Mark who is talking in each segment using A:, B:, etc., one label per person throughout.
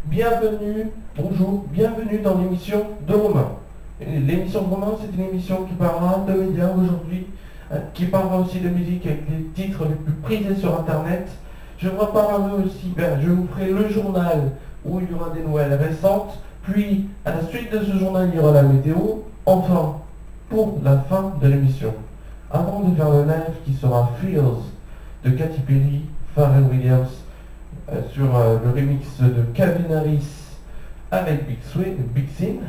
A: Bienvenue, bonjour, bienvenue dans l'émission de Romain. L'émission de Romain, c'est une émission qui parlera de médias aujourd'hui, qui parlera aussi de musique avec les titres les plus prisés sur Internet. Je vous parlerai aussi, je vous ferai le journal où il y aura des nouvelles récentes, puis à la suite de ce journal, il y aura la météo, enfin, pour la fin de l'émission. Avant de faire le live qui sera Feels de Katy Perry, Pharrell Williams, sur le remix de Calvin Harris avec Big Sean,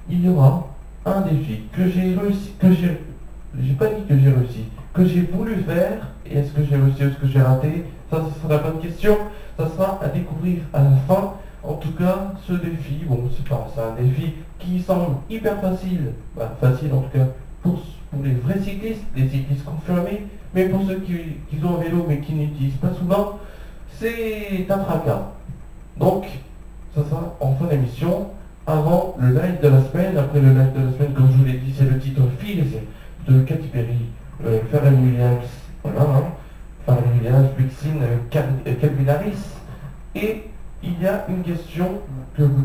A: il y aura un défi que j'ai réussi, j'ai pas dit que j'ai réussi, que j'ai voulu faire, et est-ce que j'ai réussi ou est-ce que j'ai raté, ça ce sera la bonne question, ça sera à découvrir à la fin. En tout cas, ce défi, bon c'est un défi qui semble hyper facile, facile en tout cas pour les vrais cyclistes, les cyclistes confirmés, mais pour ceux qui ont un vélo mais qui n'utilisent pas souvent, c'est un tracas. Donc, ça sera en fin d'émission, avant le live de la semaine. Après le live de la semaine, comme je vous l'ai dit, c'est le titre Feels de Katy Perry, Pharrell Williams, voilà, hein, Pharrell Williams, Big Sean, Calvin Harris. Et il y a une question que vous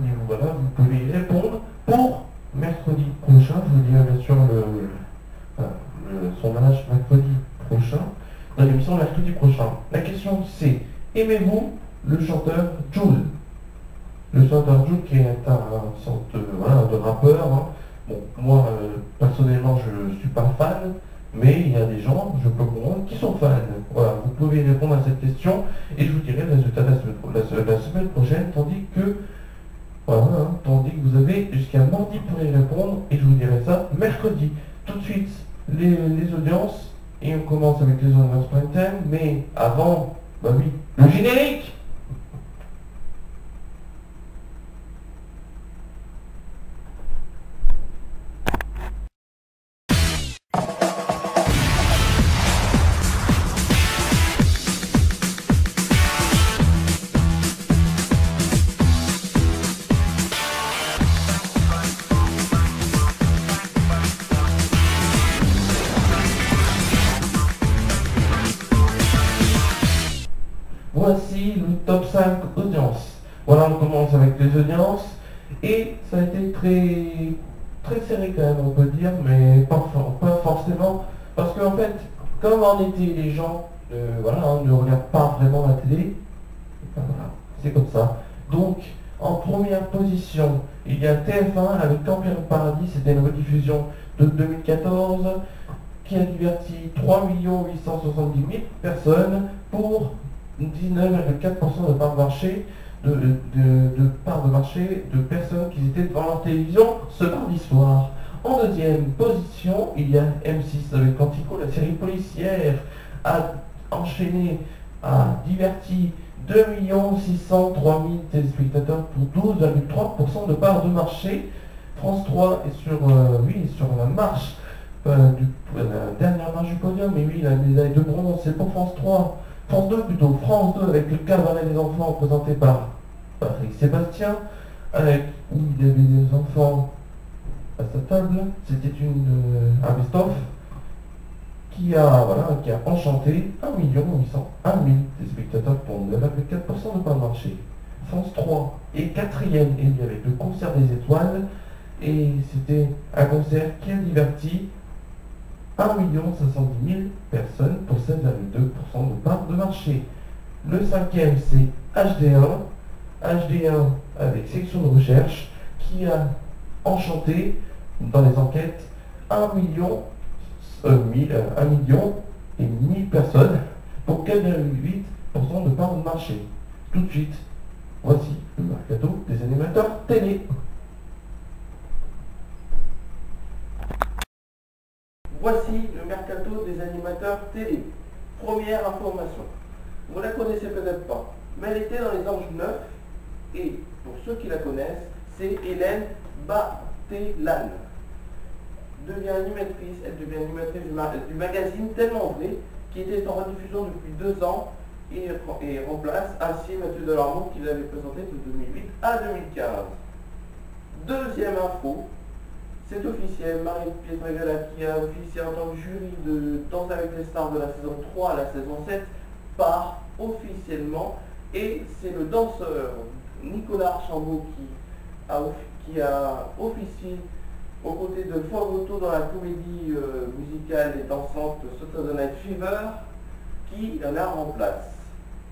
A: pouvez y répondre pour mercredi prochain. Je vous dirai bien sûr le sondage mercredi prochain, dans l'émission mercredi prochain. La question c'est: aimez-vous le chanteur Jul? Le chanteur Jul qui est un sorte de rappeur. Hein. Bon, moi personnellement je ne suis pas fan, mais il y a des gens, je peux comprendre, qui sont fans. Voilà, vous pouvez répondre à cette question et je vous dirai le résultat la semaine prochaine, tandis que vous avez jusqu'à mardi pour y répondre et je vous dirai ça mercredi. Tout de suite les audiences et on commence avec les audiences prime time, mais avant, le générique. Voici le top 5 audiences. Voilà, on commence avec les audiences. Et ça a été très serré quand même, on peut dire, mais pas forcément. Parce qu'en fait, comme en été, les gens ne regardent pas vraiment la télé, voilà, c'est comme ça. Donc, en première position, il y a TF1 avec Camping Paradis, c'était une rediffusion de 2014 qui a diverti 3 870 000 personnes pour 19,4% de part de marché, de part de marché de personnes qui étaient devant leur télévision ce mardi soir. En deuxième position, il y a M6 avec Quantico, la série policière a diverti 2 603 000 téléspectateurs pour 12,3% de part de marché. France 3 est sur la marche, la dernière marche du podium, mais oui, la médaille de bronze, c'est pour France 3. France 2 plutôt, France 2 avec le cabaret des enfants présenté par Patrick Sébastien, où il y avait des enfants à sa table. C'était un best-of qui a enchanté 1 801 000 téléspectateurs pour 9,4% de part de marché. France 3 est quatrième et avec le concert des étoiles, et c'était un concert qui a diverti 1 510 000 personnes pour 7,2% de part de marché. Le cinquième, c'est HD1 avec section de recherche, qui a enchanté dans les enquêtes 1 million et 1000 personnes pour 4,8% de part de marché. Tout de suite, voici le mercato des animateurs télé. Voici le mercato des animateurs télé. Première information. Vous la connaissez peut-être pas, mais elle était dans les Anges 9 et pour ceux qui la connaissent, c'est Hélène Batelan. Elle devient animatrice du magazine Tellement Vrai, qui était en rediffusion depuis 2 ans et remplace Acier Mathieu Delormeau qui l'avait présenté de 2008 à 2015. Deuxième info. C'est officiel, Marie-Pietragala qui a officié en tant que jury de Danse avec les stars de la saison 3 à la saison 7 part officiellement et c'est le danseur
B: Nicolas Archambault qui a officié aux côtés de Fogoto dans la comédie musicale et dansante Saturday Night Fever, qui la remplace.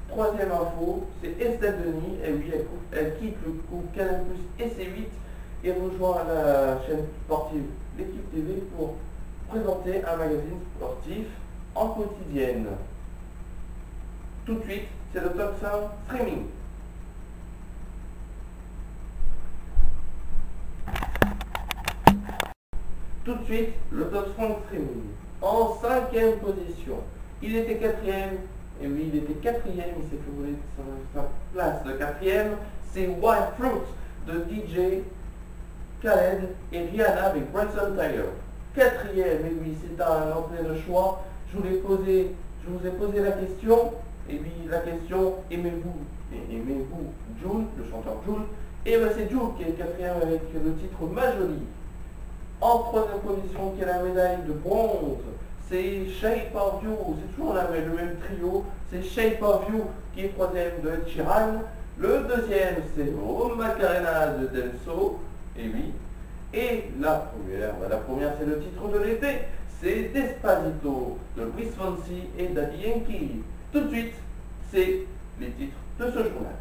B: Troisième info, c'est Estelle Denis, et oui, elle quitte le groupe Canal+ et C8 et rejoint la chaîne sportive L'Équipe TV pour présenter un magazine sportif en quotidienne. Tout de suite, c'est le top 5 streaming. Tout de suite, le top 5 streaming. En 5e position, il était 4e, et oui, il était 4e, il s'est fait voler sa place. Le 4e, c'est Wild Fruit de DJ Khaled et Rihanna avec Bryson Tiller. 4e, et oui, c'est un entrée de choix. Je vous ai posé la question, et oui, la question, aimez-vous Jul, le chanteur Jul? Et bien c'est Jul qui est 4e avec le titre Ma Jolie. En 3e position, qui est la médaille de bronze, c'est Shape of You, c'est toujours le même trio, c'est Shape of You qui est 3e de Ed Sheeran. Le 2e, c'est Oh Macarena de Denso, et oui. Et la première c'est le titre de l'été, c'est Despacito de Luis Fonsi et Daddy Yankee. Tout de suite, c'est les titres de ce journal.